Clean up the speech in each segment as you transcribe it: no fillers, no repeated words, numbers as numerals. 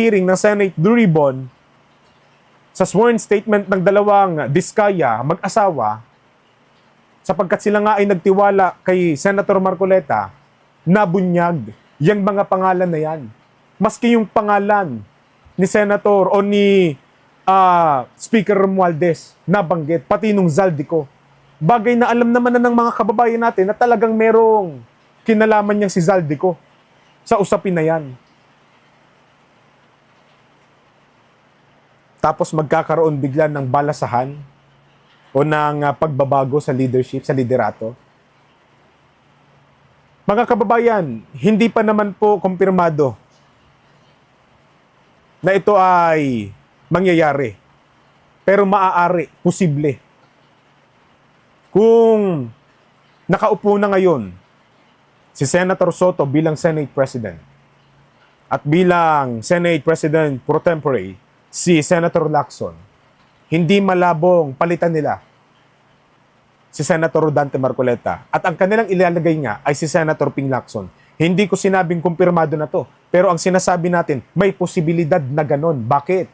Hearing ng Senate Blue Ribbon sa sworn statement ng dalawang Diskaya, mag-asawa, sapagkat sila nga ay nagtiwala kay Senator Marcoleta, nabunyag yung mga pangalan na yan. Maski yung pangalan ni Senator o ni Speaker Romualdez nabanggit, pati nung Zaldico. Bagay na alam naman na ng mga kababayan natin na talagang merong kinalaman niyang si Zaldico sa usapin na yan. Tapos magkakaroon bigla ng balasahan o ng pagbabago sa leadership, sa liderato. Mga kababayan, hindi pa naman po kumpirmado na ito ay mangyayari. Pero maaari, posible. Kung nakaupo na ngayon si Senator Soto bilang Senate President at bilang Senate President pro tempore si Senator Lacson, hindi malabong palitan nila si Senator Rodante Marcoleta. At ang kanilang ilalagay nga ay si Senator Ping Lacson. Hindi ko sinabing kumpirmado na to. Pero ang sinasabi natin, may posibilidad na ganon. Bakit?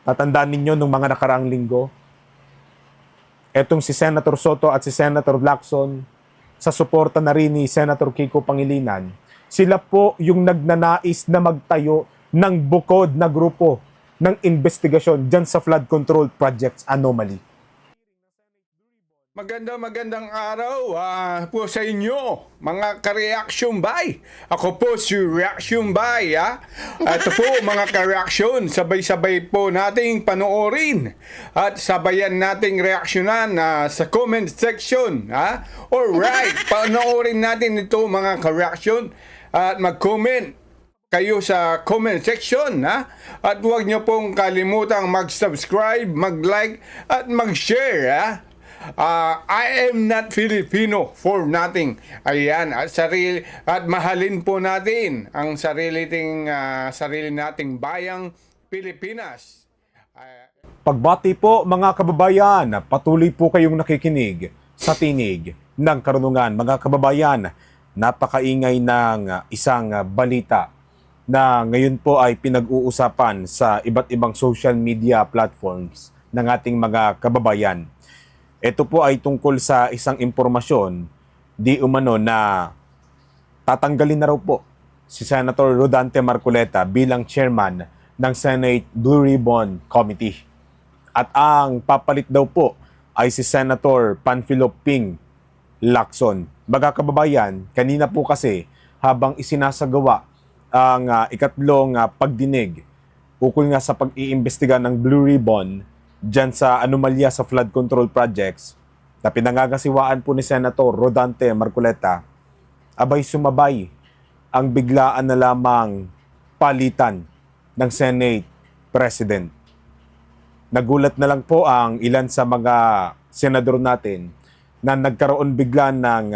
Tatandaan ninyo nung mga nakaraang linggo, etong si Senator Soto at si Senator Lacson, sa suporta na rin ni Senator Kiko Pangilinan, sila po yung nagnanais na magtayo ng bukod na grupo ng investigasyon dyan sa flood control projects anomaly. Magandang araw po sa inyo, mga ka-reaction by. Ako po si Reaction by. Ito po mga ka-reaction, sabay-sabay po nating panoorin at sabayan nating reaksyonan sa comment section. Alright, panoorin natin ito mga ka-reaction at mag-comment kayo sa comment section. At huwag niyo pong kalimutang mag-subscribe, mag-like at mag-share. I am not Filipino for nothing. Ayan, at mahalin po natin ang sarili nating bayang Pilipinas. Pagbati po mga kababayan, patuloy po kayong nakikinig sa tinig ng karunungan. Mga kababayan, napakaingay ng isang balita na ngayon po ay pinag-uusapan sa iba't ibang social media platforms ng ating mga kababayan. Ito po ay tungkol sa isang impormasyon di umano na tatanggalin na raw po si Senator Rodante Marcoleta bilang chairman ng Senate Blue Ribbon Committee. At ang papalit daw po ay si Senator Panfilo Ping Lacson. Mga kababayan, kanina po kasi habang isinasagawa ang ikatlong pagdinig ukol nga sa pag-iimbestiga ng Blue Ribbon dyan sa anomalya sa flood control projects na pinangangasiwaan po ni Senator Rodante Marcoleta, abay sumabay ang biglaan na lamang palitan ng Senate President. Nagulat na lang po ang ilan sa mga senador natin na nagkaroon bigla ng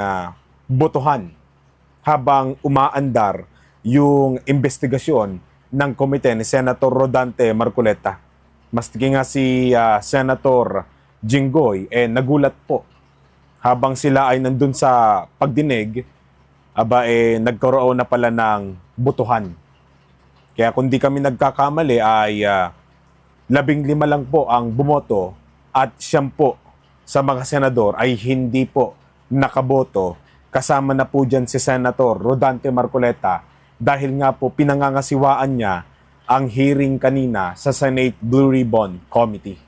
botohan habang umaandar yung investigasyon ng komite ni Senator Rodante Marcoleta. Maski nga si Senator Jinggoy, nagulat po. Habang sila ay nandun sa pagdinig, nagkaroon na pala ng botohan. Kaya kung di kami nagkakamali ay 15 lang po ang bumoto at 10 po sa mga senador ay hindi po nakaboto. Kasama na po dyan si Senator Rodante Marcoleta dahil nga po pinangangasiwaan niya ang hearing kanina sa Senate Blue Ribbon Committee.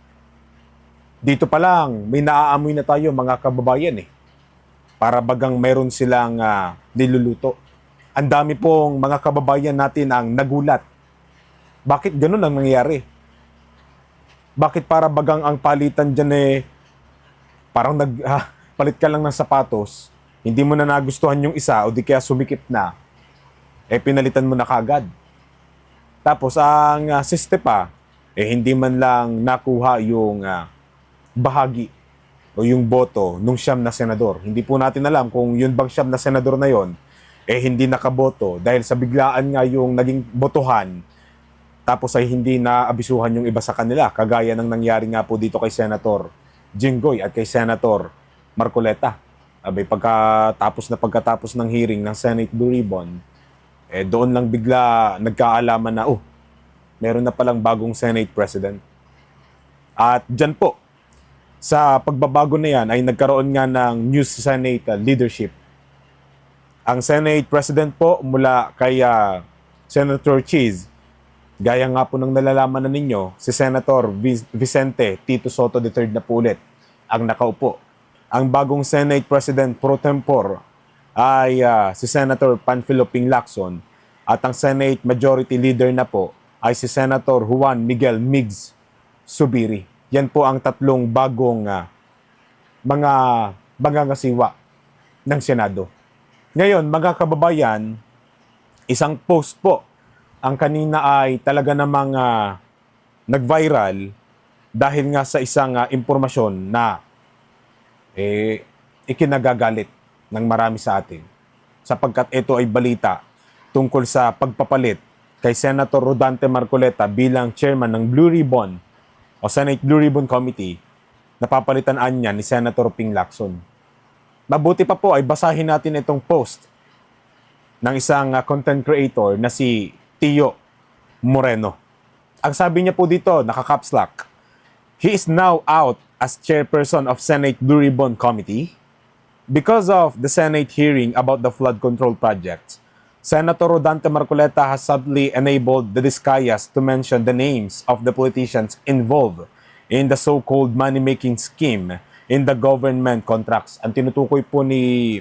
Dito pa lang, may naaamoy na tayo mga kababayan Para bagang mayroon silang niluluto. Ang dami pong mga kababayan natin ang nagulat. Bakit ganun ang nangyayari? Bakit para bagang ang palitan dyan parang palit ka lang ng sapatos, hindi mo na nagustuhan yung isa o di kaya sumikip na, pinalitan mo na kagad. Tapos ang siste pa, hindi man lang nakuha yung bahagi o yung boto nung 9 na senador. Hindi po natin alam kung yun bang 9 na senador na yon hindi nakaboto dahil sa biglaan nga yung naging botohan, tapos ay hindi naabisuhan yung iba sa kanila, kagaya ng nangyari nga po dito kay Senator Jinggoy at kay Senator Marcoleta. Pagkatapos ng hearing ng Senate Blue Ribbon, doon lang bigla nagkaalaman na, meron na palang bagong Senate President. At dyan po, sa pagbabago na yan ay nagkaroon nga ng new Senate leadership. Ang Senate President po mula kay Senator Cheese, gaya nga po ng nalalaman na ninyo, si Senator Vicente Tito Soto III na po ulit ang nakaupo. Ang bagong Senate President pro tempore ay si Senator Panfilo Ping Lacson at ang Senate Majority Leader na po ay si Senator Juan Miguel Migs Subiri. Yan po ang tatlong bagong mga mangangasiwa ng Senado. Ngayon, mga kababayan, isang post po ang kanina ay talaga namang nag-viral dahil nga sa isang impormasyon na ikinagagalit ng marami sa atin. Sapagkat ito ay balita tungkol sa pagpapalit kay Senator Rodante Marcoleta bilang chairman ng Blue Ribbon o Senate Blue Ribbon Committee, napapalitan niya ni Senator Ping Lacson. Mabuti pa po ay basahin natin itong post ng isang content creator na si Tio Moreno. Ang sabi niya po dito, naka-caps lock, he is now out as chairperson of Senate Blue Ribbon Committee because of the Senate hearing about the flood control project. Senator Rodante Marcoleta has subtly enabled the Discayas to mention the names of the politicians involved in the so-called money-making scheme in the government contracts. Ang tinutukoy po ni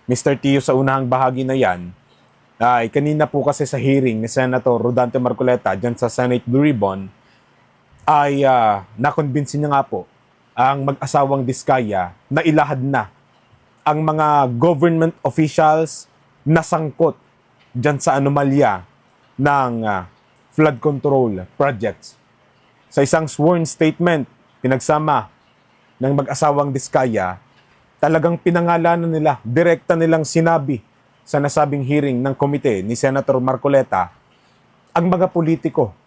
Mr. Tio sa unahang bahagi na yan ay kanina po kasi sa hearing ni Senator Rodante Marcoleta dyan sa Senate Blue Ribbon ay nakonbinsin niya nga po ang mag-asawang Diskaya na ilahad na ang mga government officials na sangkot dyan sa anomalya ng flood control projects. Sa isang sworn statement, pinagsama ng mag-asawang Diskaya, talagang pinangalanan nila, direkta nilang sinabi sa nasabing hearing ng komite ni Senator Marcoleta, ang mga politiko,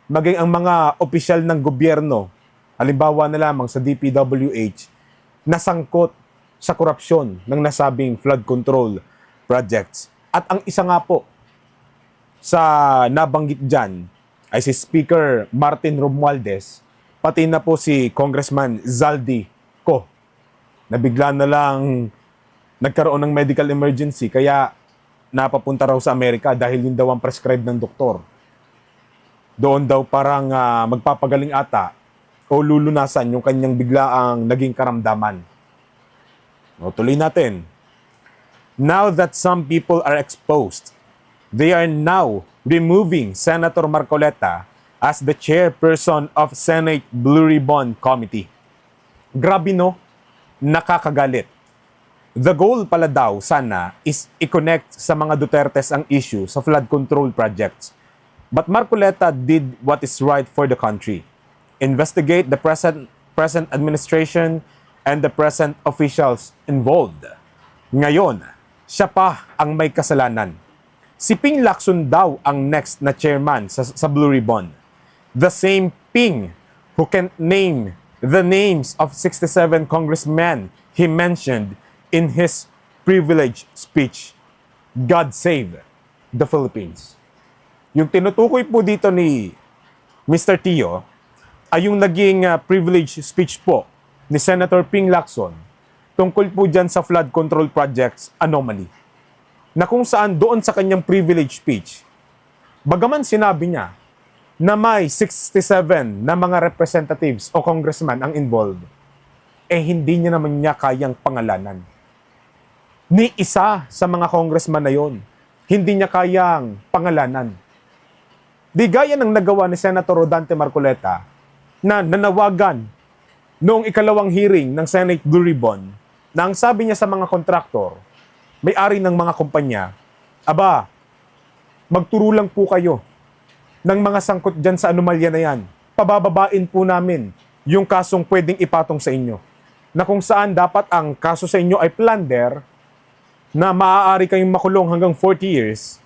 maging ang mga opisyal ng gobyerno, halimbawa na lamang sa DPWH, nasangkot sa korupsyon ng nasabing flood control projects. At ang isa nga po sa nabanggit dyan ay si Speaker Martin Romualdez, pati na po si Congressman Zaldi Co, na bigla na lang nagkaroon ng medical emergency kaya napapunta raw sa Amerika dahil yun daw ang prescribe ng doktor. Doon daw parang magpapagaling ata o lulunasan yung kanyang biglaang naging karamdaman. O, tuloy natin. Now that some people are exposed, they are now removing Senator Marcoleta as the chairperson of Senate Blue Ribbon Committee. Grabe no, nakakagalit. The goal pala daw sana is i-connect sa mga Dutertes ang issue sa flood control projects. But Marcoleta did what is right for the country. Investigate the present administration and the present officials involved. Ngayon, siya pa ang may kasalanan. Si Ping Lacson daw ang next na chairman sa Blue Ribbon. The same Ping who can't name the names of 67 congressmen he mentioned in his privilege speech. God save the Philippines. Yung tinutukoy po dito ni Mr. Tio ay yung naging privilege speech po ni Senator Ping Lacson tungkol po dyan sa flood control projects anomaly. Na kung saan doon sa kanyang privilege speech, bagaman sinabi niya na may 67 na mga representatives o congressman ang involved, hindi niya naman niya kayang pangalanan. Ni isa sa mga congressman na yon, hindi niya kayang pangalanan. Di gaya ng nagawa ni Senator Rodante Marcoleta na nanawagan noong ikalawang hearing ng Senate Blue Ribbon na ang sabi niya sa mga kontraktor, may-ari ng mga kumpanya, aba, magturo lang po kayo ng mga sangkot dyan sa anomalya na yan. Pabababain po namin yung kasong pwedeng ipatong sa inyo. Na kung saan dapat ang kaso sa inyo ay plunder na maaari kayong makulong hanggang 40 years,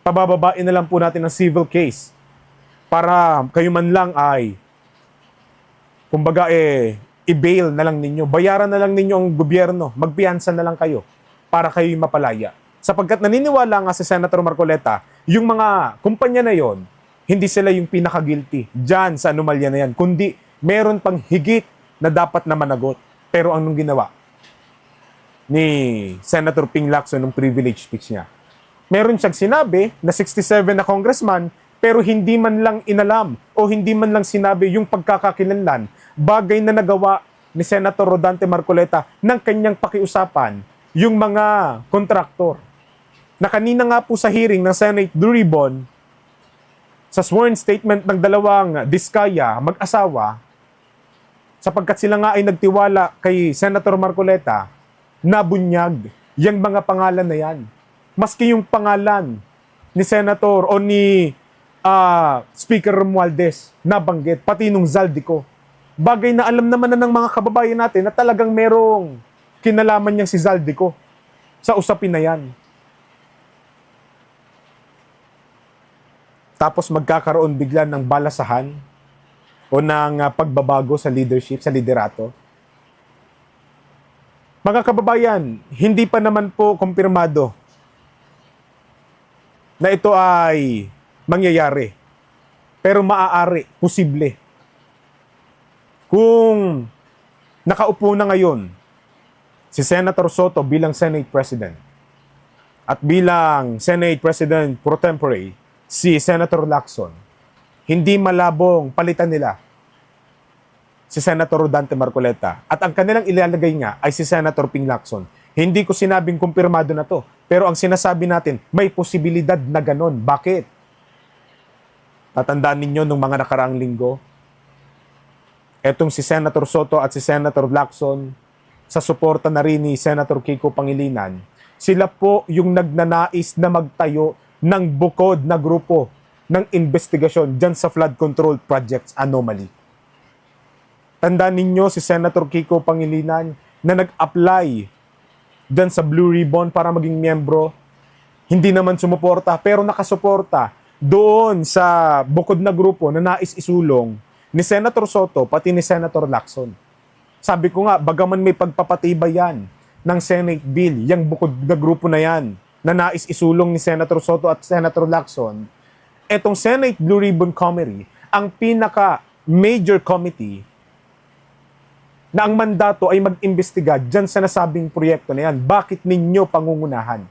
pabababain na lang po natin ang civil case para kayo man lang ay kumbaga i-bail na lang ninyo, bayaran na lang ninyo ang gobyerno, magpiyansa na lang kayo para kayo mapalaya. Sapagkat naniniwala nga si Senator Marcoleta, yung mga kumpanya na yon, hindi sila yung pinaka-guilty dyan sa anomalya na yan, kundi meron pang higit na dapat na managot. Pero anong ginawa ni Senator Ping Lacson nung privilege speech niya? Meron siyang sinabi na 67 na congressman, pero hindi man lang inalam o hindi man lang sinabi yung pagkakakilanlan, bagay na nagawa ni Senator Rodante Marcoleta ng kanyang pakiusapan yung mga kontraktor. Na kanina nga po sa hearing ng Senate Blue Ribbon, sa sworn statement ng dalawang diskaya, mag-asawa, sapagkat sila nga ay nagtiwala kay Senator Marcoleta, nabunyag yung mga pangalan na yan. Maski yung pangalan ni Senator o ni Speaker Romualdez nabanggit, pati nung Zaldico. Bagay na alam naman na ng mga kababayan natin na talagang merong kinalaman niyang si Zaldico sa usapin na yan. Tapos magkakaroon bigla ng balasahan o ng pagbabago sa leadership, sa liderato. Mga kababayan, hindi pa naman po kumpirmado na ito ay mangyayari. Pero maaari, posible. Kung nakaupo na ngayon si Senator Soto bilang Senate President at bilang Senate President pro tempore si Senator Lacson, hindi malabong palitan nila si Senator Rodante Marcoleta at ang kanilang ilalagay nga ay si Senator Ping Lacson. Hindi ko sinabing kumpirmado na to, pero ang sinasabi natin, may posibilidad na ganon. Bakit? Tatandaan ninyo nung mga nakaraang linggo, etong si Senator Soto at si Senator Lacson, sa suporta na rin ni Senator Kiko Pangilinan, sila po yung nagnanais na magtayo ng bukod na grupo ng investigasyon dyan sa flood control projects anomaly. Tandaan ninyo si Senator Kiko Pangilinan na nag-apply dyan sa Blue Ribbon para maging miyembro, hindi naman sumuporta pero nakasuporta doon sa bukod na grupo na nais isulong ni Senator Soto pati ni Senator Lacson. Sabi ko nga, bagaman may pagpapatibay yan ng Senate bill, yung bukod na grupo na yan na nais isulong ni Senator Soto at Senator Lacson, etong Senate Blue Ribbon Committee, ang pinaka-major committee na ang mandato ay mag-imbestiga dyan sa nasabing proyekto na yan. Bakit ninyo pangungunahan?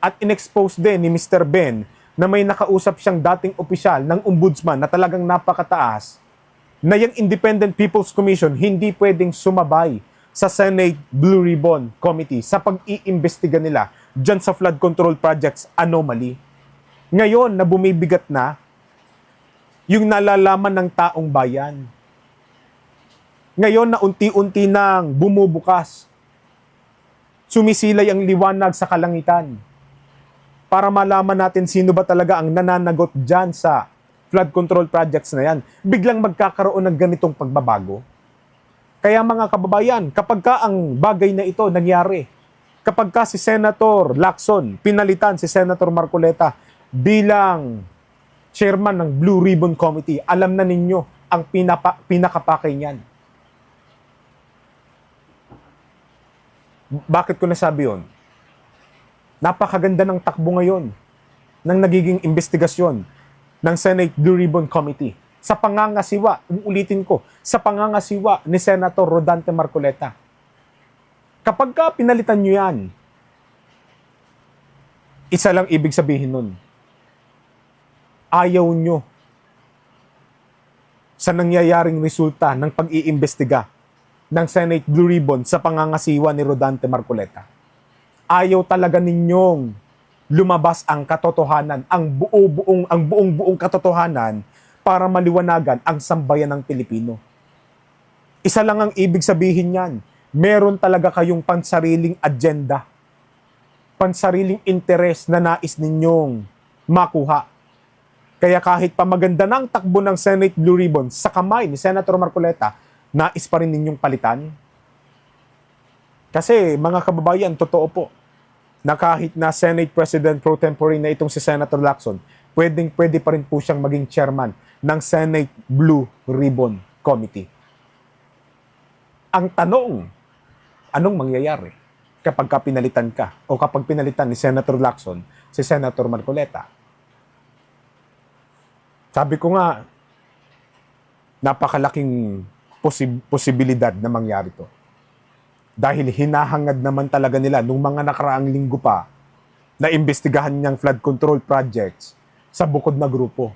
At in-expose din ni Mr. Ben na may nakausap siyang dating opisyal ng ombudsman na talagang napakataas na yung Independent People's Commission hindi pwedeng sumabay sa Senate Blue Ribbon Committee sa pag-iimbestiga nila dyan sa flood control projects anomaly. Ngayon na bumibigat na yung nalalaman ng taong bayan. Ngayon na unti-unti nang bumubukas, sumisilay ang liwanag sa kalangitan para malaman natin sino ba talaga ang nananagot dyan sa flood control projects na yan. Biglang magkakaroon ng ganitong pagbabago. Kaya mga kababayan, kapag ka ang bagay na ito nangyari, kapag ka si Senator Lacson pinalitan si Senator Marcoleta bilang chairman ng Blue Ribbon Committee, alam na ninyo ang pinakapakay niyan. Bakit ko nasabi yun? Napakaganda ng takbo ngayon ng nagiging investigasyon ng Senate Blue Ribbon Committee sa pangangasiwa, uulitin ko, sa pangangasiwa ni Senator Rodante Marcoleta. Kapag ka pinalitan nyo yan, isa lang ibig sabihin nun. Ayaw nyo sa nangyayaring resulta ng pag-iimbestiga ng Senate Blue Ribbon sa pangangasiwa ni Rodante Marcoleta. Ayaw talaga ninyong lumabas ang katotohanan, ang buong katotohanan para maliwanagan ang sambayan ng Pilipino. Isa lang ang ibig sabihin niyan. Meron talaga kayong pansariling agenda, pansariling interes na nais ninyong makuha. Kaya kahit pa maganda ng takbo ng Senate Blue Ribbon sa kamay ni Senator Marcoleta, nais pa rin ninyong palitan? Kasi mga kababayan, totoo po, na kahit na Senate President pro tempore na itong si Senator Lacson, pwede pa rin po siyang maging chairman ng Senate Blue Ribbon Committee. Ang tanong, anong mangyayari? kapag pinalitan ka o kapag pinalitan ni Senator Lacson si Senator Marcoleta. Sabi ko nga, napakalaking posibilidad na mangyari to. Dahil hinahangad naman talaga nila nung mga nakaraang linggo pa na imbestigahan niyang flood control projects sa bukod na grupo.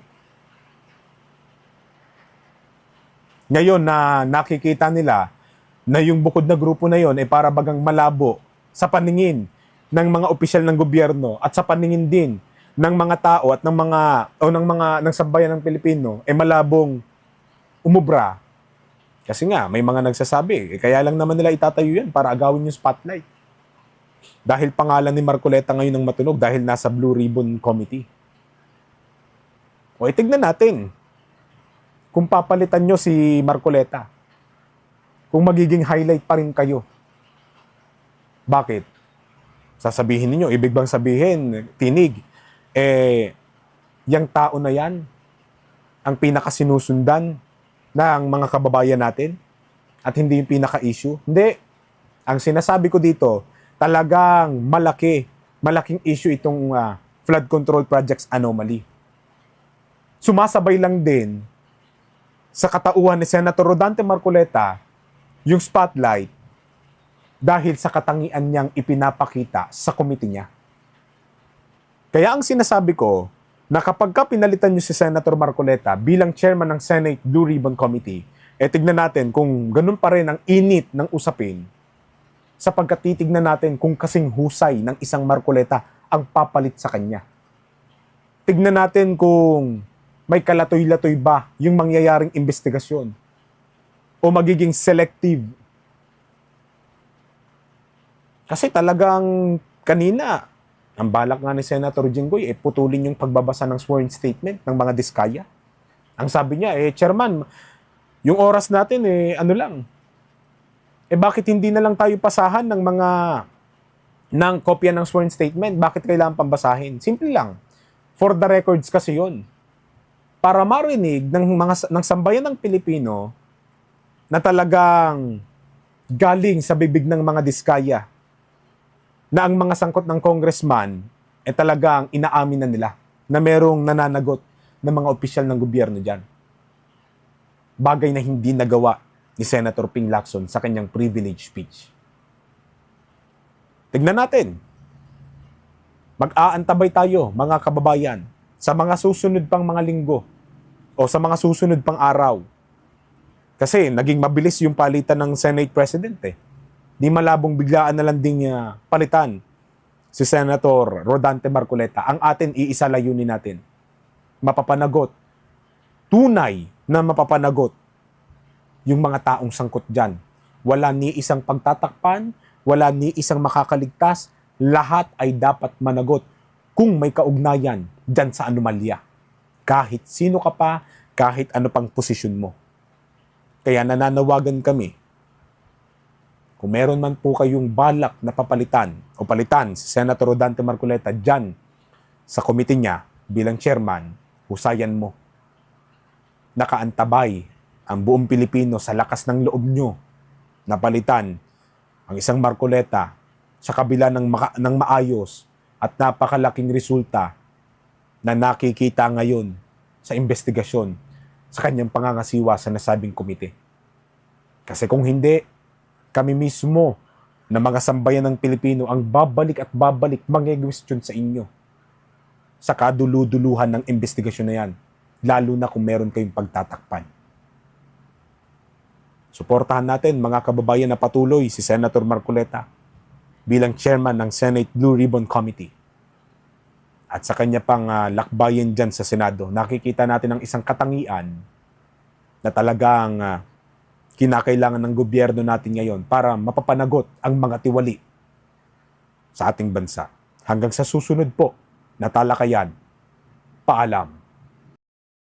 Ngayon na nakikita nila na yung bukod na grupo na yon ay para bagang malabo sa paningin ng mga opisyal ng gobyerno at sa paningin din ng mga tao at ng sambayan ng Pilipino ay malabong umubra. Kasi nga, may mga nagsasabi, kaya lang naman nila itatayo yan para agawin yung spotlight. Dahil pangalan ni Marcoleta ngayon ang matunog dahil nasa Blue Ribbon Committee. O itignan natin kung papalitan nyo si Marcoleta. Kung magiging highlight pa rin kayo. Bakit? Sasabihin ninyo, ibig bang sabihin, tinig, yung tao na yan, ang pinakasinusundan ng mga kababayan natin at hindi yung pinaka-issue. Hindi. Ang sinasabi ko dito, talagang malaking issue itong flood control projects anomaly. Sumasabay lang din sa katauhan ni Senator Rodante Marcoleta yung spotlight dahil sa katangian niyang ipinapakita sa committee niya. Kaya ang sinasabi ko, na kapag pinalitan niyo si Senator Marcoleta bilang chairman ng Senate Blue Ribbon Committee, tignan natin kung ganun pa rin ang init ng usapin sapagkat titignan natin kung kasing husay ng isang Marcoleta ang papalit sa kanya. Tignan natin kung may kalatoy-latoy ba yung mangyayaring investigasyon o magiging selective. Kasi talagang kanina, ang balak nga ni Senator Jinggoy, putulin yung pagbabasa ng sworn statement ng mga diskaya. Ang sabi niya, Chairman, yung oras natin, ano lang. Bakit hindi na lang tayo pasahan ng kopya ng sworn statement? Bakit kailangan pambasahin? Simple lang. For the records kasi yun. Para marinig ng sambayan ng Pilipino na talagang galing sa bibig ng mga diskaya na ang mga sangkot ng congressman talagang inaamin na nila na merong nananagot ng mga opisyal ng gobyerno dyan. Bagay na hindi nagawa ni Senator Ping Lacson sa kanyang privilege speech. Tignan natin. Mag-aantabay tayo, mga kababayan, sa mga susunod pang mga linggo o sa mga susunod pang araw. Kasi naging mabilis yung palitan ng Senate President Di malabong biglaan na lang ding palitan si Senator Rodante Marcoleta. Ang atin, iisa layunin natin. Mapapanagot. Tunay na mapapanagot yung mga taong sangkot dyan. Wala ni isang pagtatakpan, wala ni isang makakaligtas. Lahat ay dapat managot kung may kaugnayan dyan sa anomalya. Kahit sino ka pa, kahit ano pang posisyon mo. Kaya nananawagan kami, kung meron man po kayong balak na palitan si Senator Rodante Marcoleta dyan sa committee niya bilang chairman, husayan mo. Nakaantabay ang buong Pilipino sa lakas ng loob nyo na palitan ang isang Marcoleta sa kabila ng maayos at napakalaking resulta na nakikita ngayon sa investigasyon sa kanyang pangangasiwa sa nasabing komite. Kasi kung hindi, kami mismo na mga sambayan ng Pilipino ang babalik at babalik mga-question sa inyo sa kaduluduluhan ng investigasyon na yan, lalo na kung meron kayong pagtatakpan. Suportahan natin mga kababayan na patuloy si Senator Marcoleta bilang chairman ng Senate Blue Ribbon Committee. At sa kanya pang lakbayin dyan sa Senado, nakikita natin ang isang katangian na talagang kinakailangan ng gobyerno natin ngayon para mapapanagot ang mga tiwali sa ating bansa. Hanggang sa susunod po na talakayan, paalam.